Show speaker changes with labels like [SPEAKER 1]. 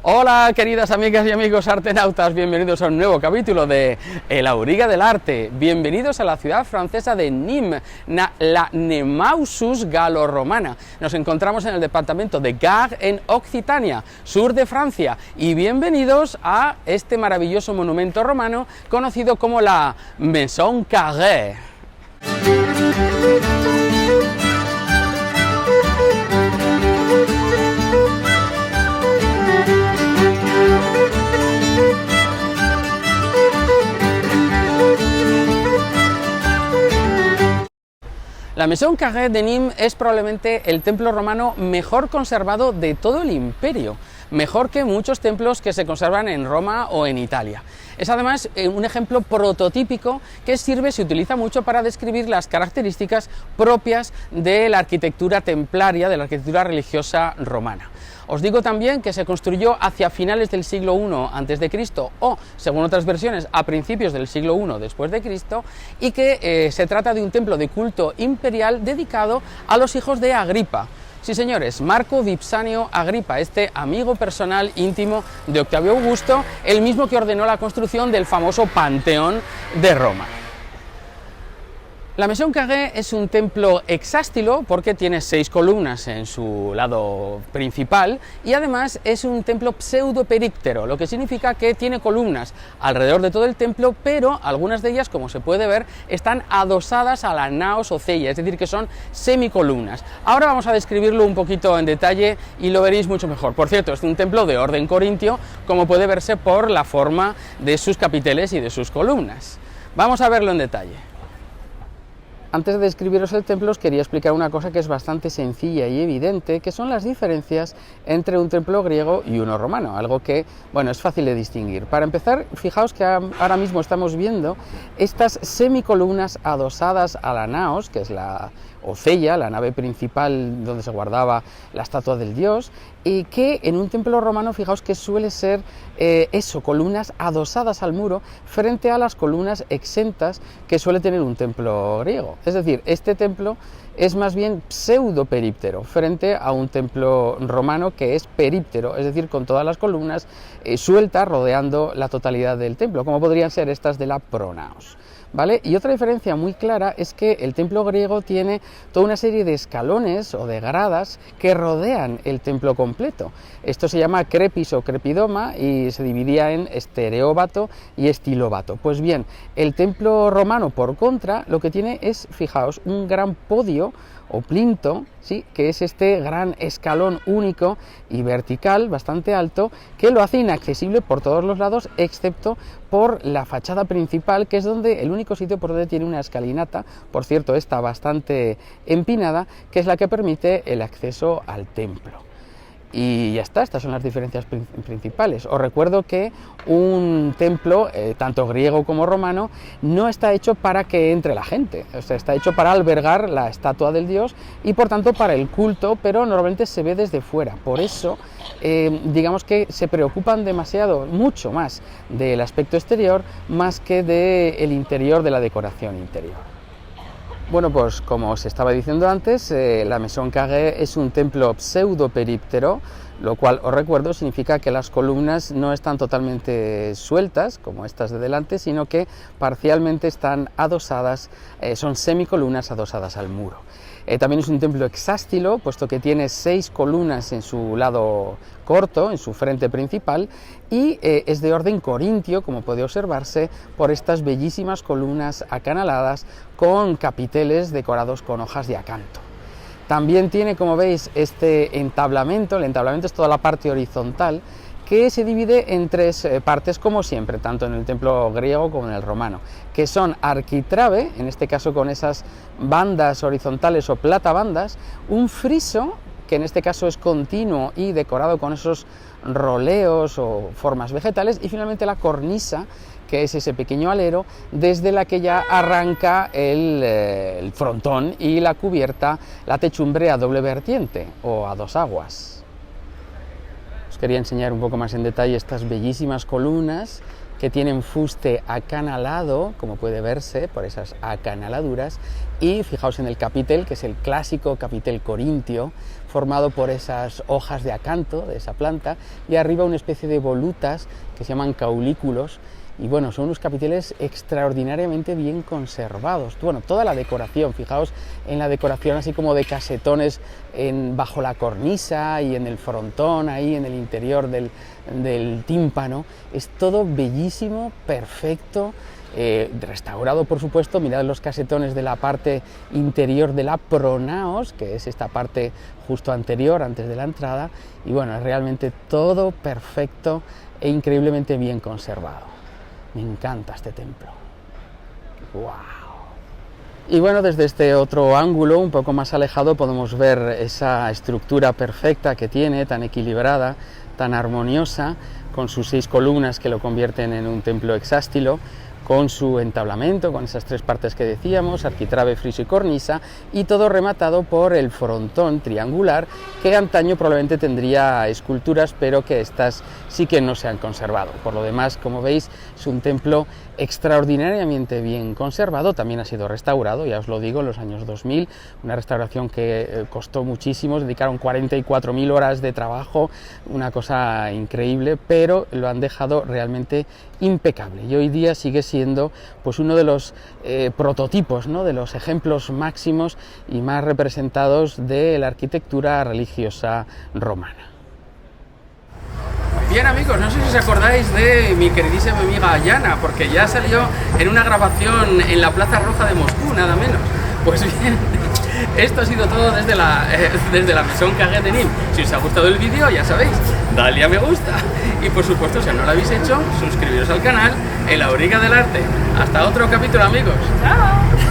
[SPEAKER 1] Hola queridas amigas y amigos artenautas, bienvenidos a un nuevo capítulo de El Auriga del Arte, bienvenidos a la ciudad francesa de Nîmes, la Nemausus galo-romana. Nos encontramos en el departamento de Gard en Occitania, sur de Francia, y bienvenidos a este maravilloso monumento romano conocido como la Maison Carrée. La Maison Carrée de Nîmes es probablemente el templo romano mejor conservado de todo el imperio, mejor que muchos templos que se conservan en Roma o en Italia. Es además un ejemplo prototípico que se utiliza mucho para describir las características propias de la arquitectura templaria, de la arquitectura religiosa romana. Os digo también que se construyó hacia finales del siglo I a.C. o, según otras versiones, a principios del siglo I después de Cristo, y que se trata de un templo de culto imperial dedicado a los hijos de Agripa. Sí, señores, Marco Vipsanio Agripa, este amigo personal íntimo de Octavio Augusto, el mismo que ordenó la construcción del famoso Panteón de Roma. La Maison Carrée es un templo hexástilo porque tiene 6 columnas en su lado principal y además es un templo pseudo-períptero, lo que significa que tiene columnas alrededor de todo el templo, pero algunas de ellas, como se puede ver, están adosadas a la naos oceia, es decir, que son semicolumnas. Ahora vamos a describirlo un poquito en detalle y lo veréis mucho mejor. Por cierto, es un templo de orden corintio, como puede verse por la forma de sus capiteles y de sus columnas. Vamos a verlo en detalle. Antes de describiros el templo os quería explicar una cosa que es bastante sencilla y evidente, que son las diferencias entre un templo griego y uno romano, algo que, bueno, es fácil de distinguir. Para empezar, fijaos que ahora mismo estamos viendo estas semicolumnas adosadas a la naos, que es la oceia, la nave principal donde se guardaba la estatua del dios, y que en un templo romano, fijaos que suele ser columnas adosadas al muro frente a las columnas exentas que suele tener un templo griego. Es decir, este templo es más bien pseudo-períptero frente a un templo romano que es períptero, es decir, con todas las columnas sueltas rodeando la totalidad del templo, como podrían ser estas de la pronaos. ¿Vale? Y otra diferencia muy clara es que el templo griego tiene toda una serie de escalones o de gradas que rodean el templo completo. Esto se llama crepis o crepidoma y se dividía en estereóbato y estilóbato. Pues bien, el templo romano, por contra, lo que tiene es, fijaos, un gran podio o plinto, ¿sí?, que es este gran escalón único y vertical, bastante alto, que lo hace inaccesible por todos los lados, excepto por la fachada principal, que es donde el único sitio por donde tiene una escalinata, por cierto, está bastante empinada, que es la que permite el acceso al templo. Y ya está, estas son las diferencias principales. Os recuerdo que un templo, tanto griego como romano, no está hecho para que entre la gente, o sea, está hecho para albergar la estatua del dios y por tanto para el culto, pero normalmente se ve desde fuera. Por eso, digamos que se preocupan demasiado, mucho más del aspecto exterior, más que del interior, de la decoración interior. Bueno, pues como os estaba diciendo antes, la Maison Carrée es un templo pseudo-períptero, lo cual, os recuerdo, significa que las columnas no están totalmente sueltas, como estas de delante, sino que parcialmente están adosadas, son semicolumnas adosadas al muro. También es un templo hexástilo, puesto que tiene 6 columnas en su lado corto, en su frente principal, y es de orden corintio, como puede observarse por estas bellísimas columnas acanaladas con capiteles decorados con hojas de acanto. También tiene, como veis, este entablamento. El entablamento es toda la parte horizontal, que se divide en 3 partes, como siempre, tanto en el templo griego como en el romano, que son arquitrabe, en este caso con esas bandas horizontales o platabandas, un friso, que en este caso es continuo y decorado con esos roleos o formas vegetales, y finalmente la cornisa, que es ese pequeño alero desde la que ya arranca el frontón y la cubierta, la techumbre a doble vertiente o a 2 aguas. quería enseñar un poco más en detalle estas bellísimas columnas que tienen fuste acanalado, como puede verse por esas acanaladuras, y fijaos en el capitel, que es el clásico capitel corintio, formado por esas hojas de acanto, de esa planta, y arriba una especie de volutas que se llaman caulículos, y bueno, son unos capiteles extraordinariamente bien conservados. Bueno, toda la decoración, fijaos en la decoración así como de casetones bajo la cornisa y en el frontón, ahí en el interior del tímpano, es todo bellísimo, perfecto, restaurado por supuesto. Mirad los casetones de la parte interior de la pronaos, que es esta parte justo anterior, antes de la entrada, y bueno, es realmente todo perfecto e increíblemente bien conservado. Me encanta este templo. ¡Wow! Y bueno, desde este otro ángulo, un poco más alejado, podemos ver esa estructura perfecta que tiene, tan equilibrada, tan armoniosa, con sus 6 columnas que lo convierten en un templo hexástilo, con su entablamento, con esas 3 partes que decíamos, arquitrabe, friso y cornisa, y todo rematado por el frontón triangular, que antaño probablemente tendría esculturas, pero que estas sí que no se han conservado. Por lo demás, como veis, es un templo extraordinariamente bien conservado, también ha sido restaurado, ya os lo digo, en los años 2000, una restauración que costó muchísimo, dedicaron 44.000 horas de trabajo, una cosa increíble, pero lo han dejado realmente impecable, y hoy día sigue siendo pues uno de los prototipos, ¿no?, de los ejemplos máximos y más representados de la arquitectura religiosa romana. Bien amigos, no sé si os acordáis de mi queridísima amiga Yana, porque ya salió en una grabación en la Plaza Roja de Moscú, nada menos. Pues bien, esto ha sido todo desde la Maison Carré de Nîmes. Si os ha gustado el vídeo, ya sabéis, dadle a me gusta. Y por supuesto, si aún no lo habéis hecho, suscribiros al canal, en la Auriga del Arte. Hasta otro capítulo amigos. ¡Chao!